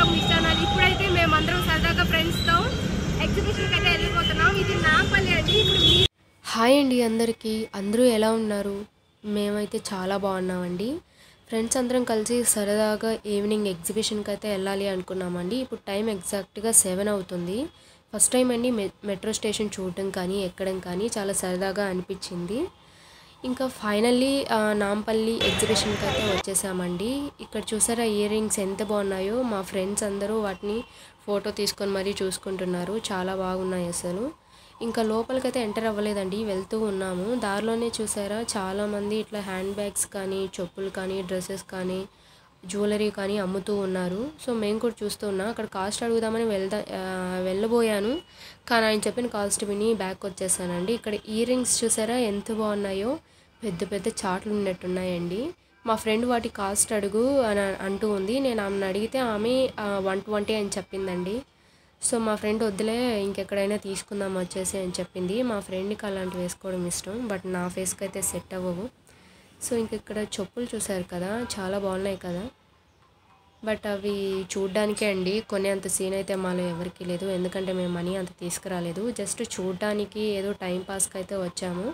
Blog మీ channel. ఇప్పుడైతే మేమందరం సరదాగా ఫ్రెండ్స్తో ఎగ్జిబిషన్కి అయితే వెళ్ళిపోతున్నాం. ఇది నాంపల్లి అండి. ఇప్పుడు హాయ్ అండి అందరికీ, అందరూ ఎలా ఉన్నారు? మేమైతే చాలా బాగున్నామండి. ఫ్రెండ్స్ అందరం కలిసి సరదాగా ఈవినింగ్ ఎగ్జిబిషన్కి అయితే వెళ్ళాలి అనుకున్నామండి. ఇప్పుడు టైం ఎగ్జాక్ట్గా 7 అవుతుంది. ఫస్ట్ టైం అండి మెట్రో స్టేషన్ చూడటం కానీ ఎక్కడం కానీ చాలా సరదాగా అనిపించింది. ఇంకా ఫైనల్లీ నాంపల్లి ఎగ్జిబిషన్కి అయితే వచ్చేసామండి. ఇక్కడ చూసారా ఇయర్ రింగ్స్ ఎంత బాగున్నాయో. మా ఫ్రెండ్స్ అందరూ వాటిని ఫోటో తీసుకొని మరీ చూసుకుంటున్నారు. చాలా బాగున్నాయి అసలు. ఇంకా లోపలికైతే ఎంటర్ అవ్వలేదండి, వెళ్తూ ఉన్నాము. దారిలోనే చూసారా చాలామంది ఇట్లా హ్యాండ్ బ్యాగ్స్ కానీ చెప్పులు కానీ డ్రెస్సెస్ కానీ జ్యువెలరీ కానీ అమ్ముతూ ఉన్నారు. సో మేము కూడా చూస్తూ ఉన్నాం. అక్కడ కాస్ట్ అడుగుదామని వెళ్ళబోయాను, కానీ ఆయన చెప్పిన కాస్ట్ విని బ్యాక్ వచ్చేసానండి. ఇక్కడ ఇయర్ రింగ్స్ చూసారా ఎంత బాగున్నాయో. పెద్ద పెద్ద చాట్లు ఉన్నట్టున్నాయండి. మా ఫ్రెండ్ వాటి కాస్ట్ అడుగు అని అంటూ ఉంది. నేను ఆమెను అడిగితే ఆమె 120 అని చెప్పిందండి. సో మా ఫ్రెండ్ వద్దులే ఇంకెక్కడైనా తీసుకుందాం వచ్చేసి అని చెప్పింది. మా ఫ్రెండ్కి అలాంటివి వేసుకోవడం ఇష్టం, బట్ నా ఫేస్కి అయితే సెట్ అవ్వవు. సో ఇంక ఇక్కడ చెప్పులు చూసారు కదా, చాలా బాగున్నాయి కదా. బట్ అవి చూడ్డానికే అండి, కొనేంత సీన్ అయితే మాలో ఎవరికి లేదు. ఎందుకంటే మేము మనీ అంత తీసుకురాలేదు, జస్ట్ చూడ్డానికి ఏదో టైం పాస్కి అయితే వచ్చాము.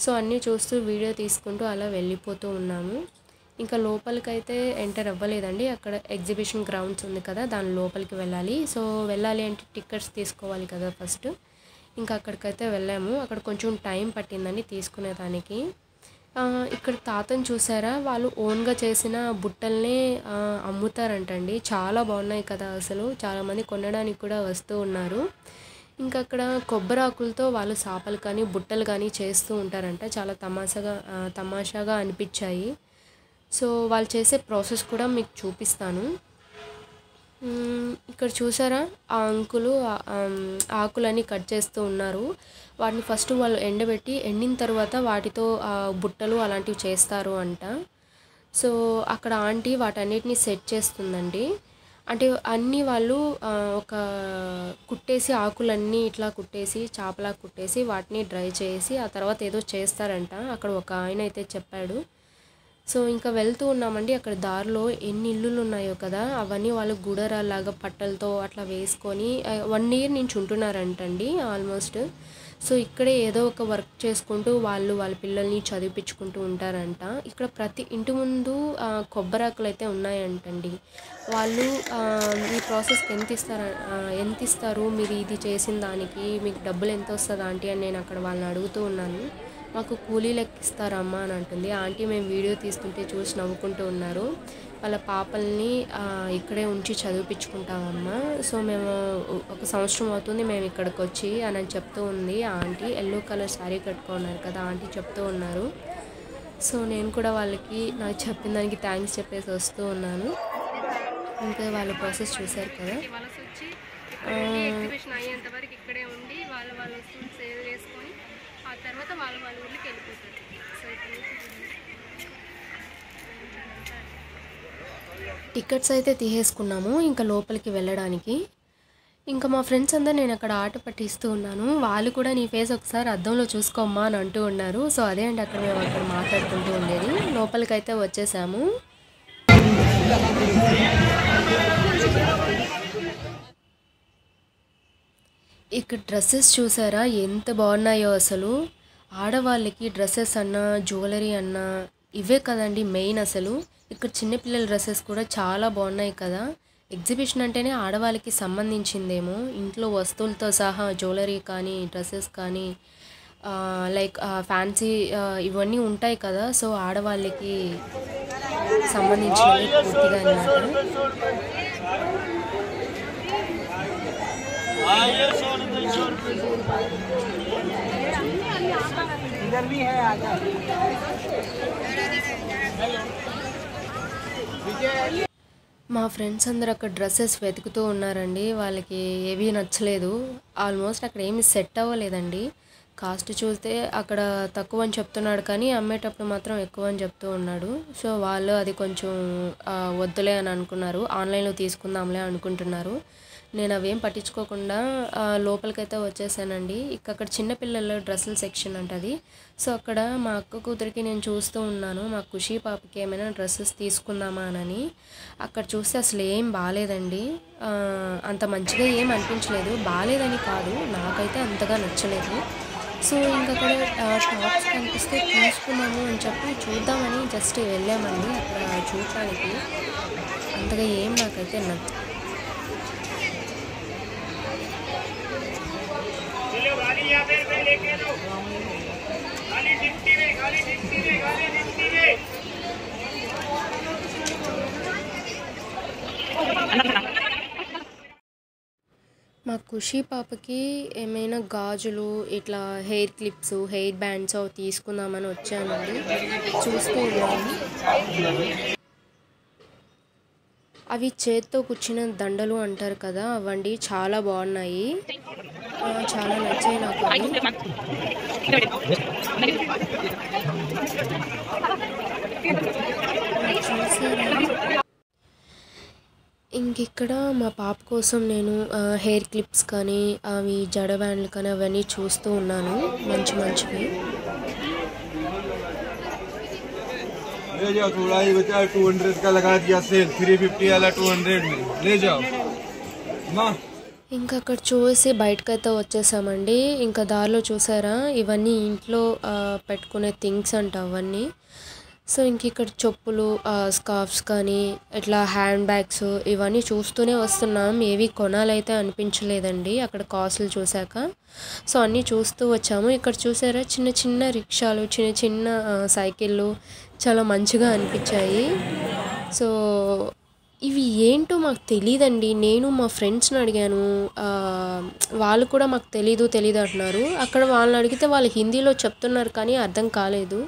సో అన్నీ చూస్తూ వీడియో తీసుకుంటూ అలా వెళ్ళిపోతూ ఉన్నాము. ఇంకా లోపలికైతే ఎంటర్ అవ్వలేదండి. అక్కడ ఎగ్జిబిషన్ గ్రౌండ్స్ ఉంది కదా, దాని లోపలికి వెళ్ళాలి. సో వెళ్ళాలి అంటే టికెట్స్ తీసుకోవాలి కదా ఫస్ట్. ఇంకా అక్కడికైతే వెళ్ళాము. అక్కడ కొంచెం టైం పట్టిందండి తీసుకునేదానికి. ఇక్కడ తాతను చూసారా, వాళ్ళు ఓన్గా చేసిన బుట్టల్ని అమ్ముతారంటండి. చాలా బాగున్నాయి కదా అసలు. చాలామంది కొనడానికి కూడా వస్తూ ఉన్నారు. ఇంకా అక్కడ కొబ్బరాకులతో వాళ్ళు సాపలు కానీ బుట్టలు కానీ చేస్తూ ఉంటారంట. చాలా తమాషాగా అనిపించాయి. సో వాళ్ళు చేసే ప్రాసెస్ కూడా మీకు చూపిస్తాను. ఇక్కడ చూసారా ఆ అంకులు ఆకులని కట్ చేస్తూ ఉన్నారు. వాటిని ఫస్ట్ వాళ్ళు ఎండిన తర్వాత వాటితో బుట్టలు అలాంటివి చేస్తారు అంట. సో అక్కడ ఆంటీ వాటన్నిటిని సెట్ చేస్తుందండి. అంటే అన్నీ వాళ్ళు ఒక కుట్టేసి ఆకులన్నీ ఇట్లా కుట్టేసి చాపలా కుట్టేసి వాటిని డ్రై చేసి ఆ తర్వాత ఏదో చేస్తారంట. అక్కడ ఒక ఆయన అయితే చెప్పాడు. సో ఇంకా వెళ్తూ ఉన్నామండి. అక్కడ దారిలో ఎన్ని ఇల్లులు ఉన్నాయో కదా, అవన్నీ వాళ్ళు గుడరాలాగా పట్టలతో అట్లా వేసుకొని 1 year నుంచి ఉంటున్నారంటండి ఆల్మోస్ట్. సో ఇక్కడే ఏదో ఒక వర్క్ చేసుకుంటూ వాళ్ళ పిల్లల్ని చదివించుకుంటూ ఉంటారంట. ఇక్కడ ప్రతి ఇంటి ముందు కొబ్బరాకులు అయితే ఉన్నాయంటండి. వాళ్ళు ఈ ప్రాసెస్కి ఎంత ఇస్తారు మీరు ఇది చేసిన దానికి, మీకు డబ్బులు ఎంత వస్తుంది ఆంటీ అని నేను అక్కడ వాళ్ళని అడుగుతూ ఉన్నాను. మాకు కూలీ లెక్కిస్తారమ్మా అని అంటుంది ఆంటీ. మేము వీడియో తీస్తుంటే చూసి నవ్వుకుంటూ ఉన్నారు. వాళ్ళ పాపల్ని ఇక్కడే ఉంచి చదివించుకుంటామమ్మా. సో మేము 1 సంవత్సరం అవుతుంది మేము ఇక్కడికి వచ్చి అని చెప్తూ ఉంది ఆంటీ. ఎల్లో కలర్ శారీ కట్టుకున్నారు కదా ఆంటీ చెప్తూ ఉన్నారు. సో నేను కూడా వాళ్ళకి నాకు చెప్పిన దానికి థ్యాంక్స్ చెప్పేసి వస్తూ ఉన్నాను. ఇంకా వాళ్ళ ప్రాసెస్ చూశారు కదా. ఎగ్జిబిషన్ అయ్యేంత వరకు ఇక్కడే ఉండి వాళ్ళ సేల్ చేసుకొని ఆ తర్వాత వాళ్ళ ఊళ్ళకి వెళ్ళిపోతారు. సో టికెట్స్ అయితే తీసేసుకున్నాము ఇంకా లోపలికి వెళ్ళడానికి. ఇంకా మా ఫ్రెండ్స్ అందరూ నేను అక్కడ ఆట పట్టిస్తూ ఉన్నాను. వాళ్ళు కూడా నీ ఫేస్ ఒకసారి అద్దంలో చూసుకోమ్మా అని అంటూ ఉన్నారు. సో అదే అండి అక్కడ మేము అక్కడ మాట్లాడుకుంటూ ఉండేది. లోపలికైతే వచ్చేసాము. ఇక్కడ డ్రెస్సెస్ చూసారా ఎంత బాగున్నాయో అసలు. ఆడవాళ్ళకి డ్రెస్సెస్ అన్నా జ్యువెలరీ అన్నా ఇవే కదండి మెయిన్ అసలు. ఇక్కడ చిన్నపిల్లల డ్రెస్సెస్ కూడా చాలా బాగున్నాయి కదా. ఎగ్జిబిషన్ అంటేనే ఆడవాళ్ళకి సంబంధించిందేమో. ఇంట్లో వస్తువులతో సహా జ్యువెలరీ కానీ డ్రెస్సెస్ కానీ లైక్ ఫ్యాన్సీ ఇవన్నీ ఉంటాయి కదా. సో ఆడవాళ్ళకి సంబంధించినవి పూర్తిగా అన్నమాట. మా ఫ్రెండ్స్ అందరు అక్కడ డ్రెస్సెస్ వెతుకుతూ ఉన్నారండి. వాళ్ళకి ఏవి నచ్చలేదు. ఆల్మోస్ట్ అక్కడ ఏమి సెట్ అవ్వలేదండి. కాస్ట్ చూస్తే అక్కడ తక్కువ అని చెప్తున్నాడు, కానీ అమ్మేటప్పుడు మాత్రం ఎక్కువ అని చెప్తూ ఉన్నాడు. సో వాళ్ళు అది కొంచెం వద్దులే అని అనుకున్నారు, ఆన్లైన్లో తీసుకుందాంలే అనుకుంటున్నారు. నేను అవేం పట్టించుకోకుండా లోపలికైతే వచ్చేసానండి. అక్కడ చిన్నపిల్లల డ్రెస్సుల సెక్షన్ అంటది. సో అక్కడ మా అక్క కూతురికి నేను చూస్తూ ఉన్నాను, మా ఖుషి పాపకి ఏమైనా డ్రెస్సెస్ తీసుకుందామా అని. అక్కడ చూస్తే అసలు ఏం బాగాలేదండి, అంత మంచిగా ఏం అనిపించలేదు. బాగాలేదని కాదు, నాకైతే అంతగా నచ్చలేదు. సో ఇంక అక్కడ టాప్స్ కనిపిస్తే తీసుకున్నాము అని చెప్పి చూద్దామని జస్ట్ వెళ్ళామండి అక్కడ చూడటానికి. అంతగా ఏం నాకైతే మా ఖుషి పాపకి ఏమైనా గాజులు, ఇట్లా హెయిర్ క్లిప్స్, హెయిర్ బ్యాండ్స్ అవి తీసుకుందామని వచ్చానండి. చూస్తూ ఉన్నాను, అవి చేత్తో కూర్చున్న దండలు అంటారు కదా, అవండి చాలా బాగున్నాయి, చాలా నచ్చాయి నాకు అవి. ఇంకిక్కడ మా పాప కోసం నేను హెయిర్ క్లిప్స్ కానీ అవి జడ బ్యాండ్లు కానీ అవన్నీ చూస్తూ ఉన్నాను, మంచి మంచివి. ले जाओ थोड़ा ही बचा, 200 का लगा दिया सेल, 350 वाला 200 में ले जाओ माँ. ఇంకా అక్కడ చూసి బయటకైతే వచ్చేసామండి. ఇంకా దారిలో చూసారా, ఇవన్నీ ఇంట్లో పెట్టుకునే థింగ్స్ అంట అవన్నీ. సో ఇంక ఇక్కడ చెప్పులు, స్కార్ఫ్స్ కానీ ఇట్లా హ్యాండ్ బ్యాగ్స్ ఇవన్నీ చూస్తూనే వస్తున్నాం. ఏవి కొనాలైతే అనిపించలేదండి అక్కడ కాస్ట్లు చూశాక. సో అన్నీ చూస్తూ వచ్చాము. ఇక్కడ చూసారా చిన్న చిన్న రిక్షాలు, చిన్న చిన్న సైకిళ్ళు చాలా మంచిగా అనిపించాయి. సో ఇవి ఏంటో మాకు తెలియదండి. నేను మా ఫ్రెండ్స్ని అడిగాను, వాళ్ళు కూడా మాకు తెలీదు అంటున్నారు. అక్కడ వాళ్ళని అడిగితే వాళ్ళు హిందీలో చెప్తున్నారు కానీ అర్థం కాలేదు.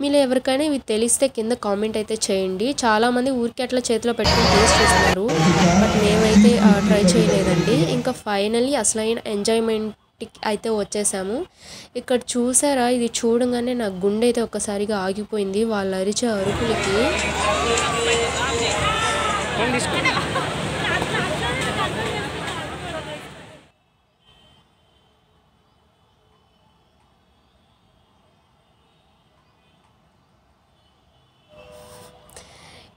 మీలో ఎవరికైనా ఇవి తెలిస్తే కింద కామెంట్ అయితే చేయండి. చాలామంది ఊరికి అట్లా చేతిలో పెట్టుకుని టేస్ట్ చేస్తున్నారు, బట్ మేమైతే ట్రై చేయలేదండి. ఇంకా ఫైనల్లీ అసలైన ఎంజాయ్మెంట్ అయితే వచ్చేసాము. ఇక్కడ చూసారా, ఇది చూడగానే నా గుండె అయితే ఒక్కసారిగా ఆగిపోయింది వాళ్ళు అరిచే అరుపులకి.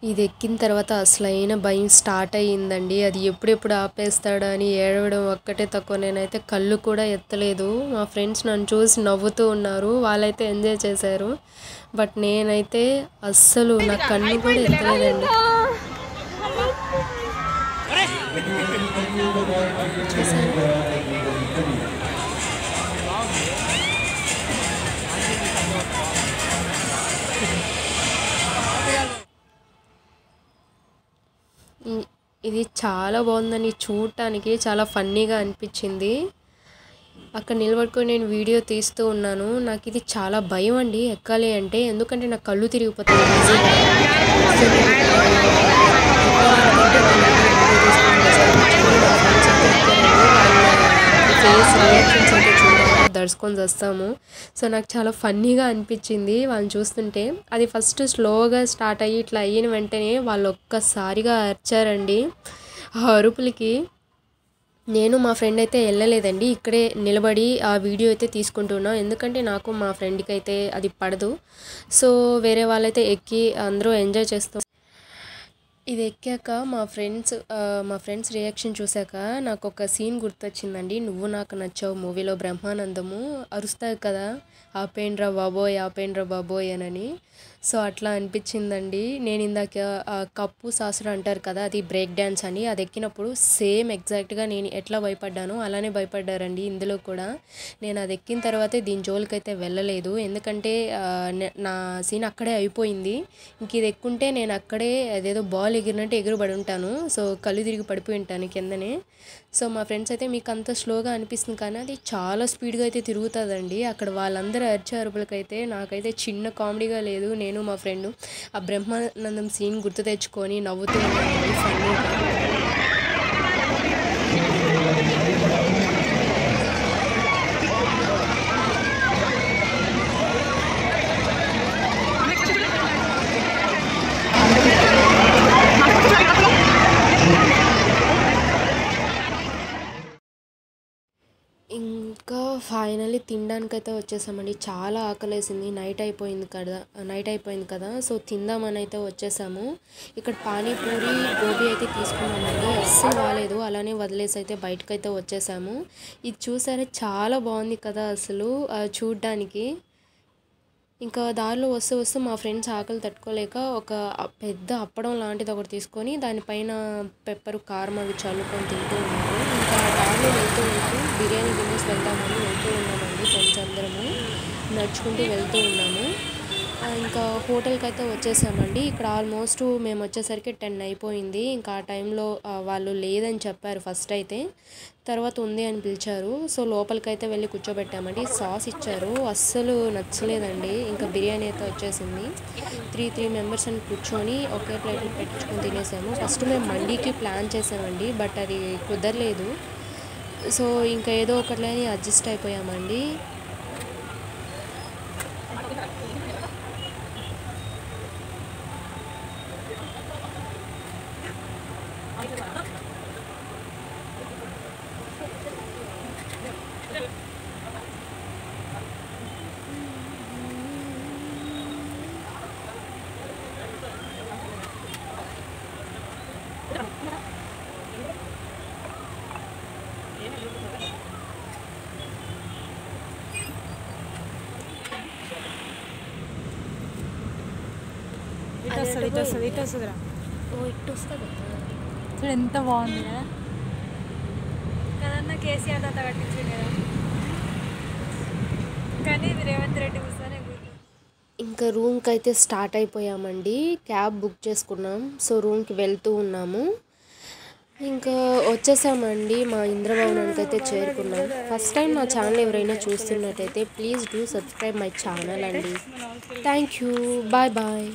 ఇది ఎక్కిన తర్వాత అసలైన భయం స్టార్ట్ అయ్యిందండి. అది ఎప్పుడెప్పుడు ఆపేస్తాడా అని ఏడవడం ఒక్కటే తక్కువ. నేనైతే కళ్ళు కూడా ఎత్తలేదు. మా ఫ్రెండ్స్ నన్ను చూసి నవ్వుతూ ఉన్నారు, వాళ్ళైతే ఎంజాయ్ చేశారు. బట్ నేనైతే అస్సలు నా కళ్ళు కూడా ఎత్తలేదండి. ఇది చాలా బాగుందని చూడటానికి చాలా ఫన్నీగా అనిపించింది. అక్కడ నిలబడుకొని నేను వీడియో తీస్తూ ఉన్నాను. నాకు ఇది చాలా భయం అండి ఎక్కాలి అంటే, ఎందుకంటే నాకు కళ్ళు తిరిగిపోతాయి ఈజీగా. ఫేస్ రియాక్షన్స్ అయితే చూడాలి, దర్శకొని వస్తాము. సో నాకు చాలా ఫన్నీగా అనిపించింది వాళ్ళని చూస్తుంటే. అది ఫస్ట్ స్లోగా స్టార్ట్ అయ్యి ఇట్లా అయిన వెంటనే వాళ్ళు ఒక్కసారిగా అరిచారండి. ఆ అరుపులకి నేను మా ఫ్రెండ్ అయితే వెళ్ళలేదండి, ఇక్కడే నిలబడి ఆ వీడియో అయితే తీసుకుంటున్నాం. ఎందుకంటే నాకు మా ఫ్రెండ్కి అయితే అది పడదు. సో వేరే వాళ్ళైతే ఎక్కి అందరూ ఎంజాయ్ చేస్తాం. ఇది ఎక్కాక మా ఫ్రెండ్స్ రియాక్షన్ చూశాక నాకు ఒక సీన్ గుర్తొచ్చిందండి. నువ్వు నాకు నచ్చావు మూవీలో బ్రహ్మానందము అరుస్తావు కదా, ఆపేండ్రా బాబోయ్ అని. సో అట్లా అనిపించిందండి. నేను ఇందాక కప్పు సాసర అంటారు కదా, అది బ్రేక్ డ్యాన్స్ అని, అది ఎక్కినప్పుడు సేమ్ ఎగ్జాక్ట్గా నేను ఎట్లా భయపడ్డానో అలానే భయపడ్డారండి ఇందులో కూడా. నేను అది ఎక్కిన తర్వాతే దీని జోలికైతే వెళ్ళలేదు, ఎందుకంటే నా సీన్ అక్కడే అయిపోయింది. ఇంక ఇది ఎక్కుంటే నేను అక్కడే అదేదో బాల్ ఎగిరినట్టు ఎగురుబడి ఉంటాను. సో కళ్ళు తిరిగి పడిపోయి ఉంటాను కిందనే. సో మా ఫ్రెండ్స్ అయితే మీకు అంత స్లోగా అనిపిస్తుంది కానీ అది చాలా స్పీడ్గా అయితే తిరుగుతుందండి. అక్కడ వాళ్ళందరూ అరిచే అరుపులకైతే నాకైతే చిన్న కామెడీగా లేదు. నేను మా ఫ్రెండ్ ఆ బ్రహ్మానందం సీన్ గుర్తు తెచ్చుకొని నవ్వుతూ ఉన్నాను ఫన్నీగా. ఫైనల్లీ తినడానికైతే వచ్చేసామండి. చాలా ఆకలేసింది. నైట్ అయిపోయింది కదా, సో తిందామని అయితే వచ్చేసాము. ఇక్కడ పానీపూరి గోబీ అయితే తీసుకున్నామండి. అస్సలు బాగాలేదు, అలానే వదిలేసి అయితే బయటకైతే వచ్చేసాము. ఇది చూసారా, చాలా బాగుంది కదా అసలు చూడ్డానికి. ఇంకా దారిలో వస్తూ మా ఫ్రెండ్స్ ఆకలి తట్టుకోలేక ఒక పెద్ద అప్పడం లాంటిది ఒకటి తీసుకొని దానిపైన పెప్పర్ కారం అవి చల్లుకొని తింటూ ఉన్నారు. ఇంకా దారిలో వెళ్తూ బిర్యానీ తినేసి వెళ్దామని వెళ్తూ ఉన్నామండి. ఫ్రెండ్స్ అందరము నడుచుకుంటూ వెళ్తూ ఉన్నాము. ఇంకా హోటల్కి అయితే వచ్చేసామండి. ఇక్కడ ఆల్మోస్ట్ మేము వచ్చేసరికి 10 అయిపోయింది. ఇంకా ఆ టైంలో వాళ్ళు లేదని చెప్పారు ఫస్ట్ అయితే, తర్వాత ఉంది అని పిలిచారు. సో లోపలికైతే వెళ్ళి కూర్చోబెట్టామండి. సాస్ ఇచ్చారు, అస్సలు నచ్చలేదండి. ఇంకా బిర్యానీ అయితే వచ్చేసింది. 3 మెంబర్స్ అని కూర్చొని ఒకే ప్లేట్ పెట్టించుకొని తినేసాము. ఫస్ట్ మేము మండీకి ప్లాన్ చేసామండి, బట్ అది కుదరలేదు. సో ఇంకా ఏదో ఒకటిలేని అడ్జస్ట్ అయిపోయామండి. ఇటు వస్తుందిరా. ఇటు వస్తుంది చూడు ఎంత బాగుంది కదా కదన్నా. కేసీఆర్ తాత కట్టించింది కదా, కానీ ఇది రేవంత్ రెడ్డి కూర్చొని. ఇంకా రూమ్కి అయితే స్టార్ట్ అయిపోయామండి. క్యాబ్ బుక్ చేసుకున్నాం. సో రూమ్కి వెళ్తూ ఉన్నాము. ఇంకా వచ్చేసామండి, మా ఇంద్రభవనానికి అయితే చేరుకున్నాం. ఫస్ట్ టైం నా ఛానల్ ఎవరైనా చూస్తున్నట్టయితే please do subscribe my channel అండి. Thank you, bye bye.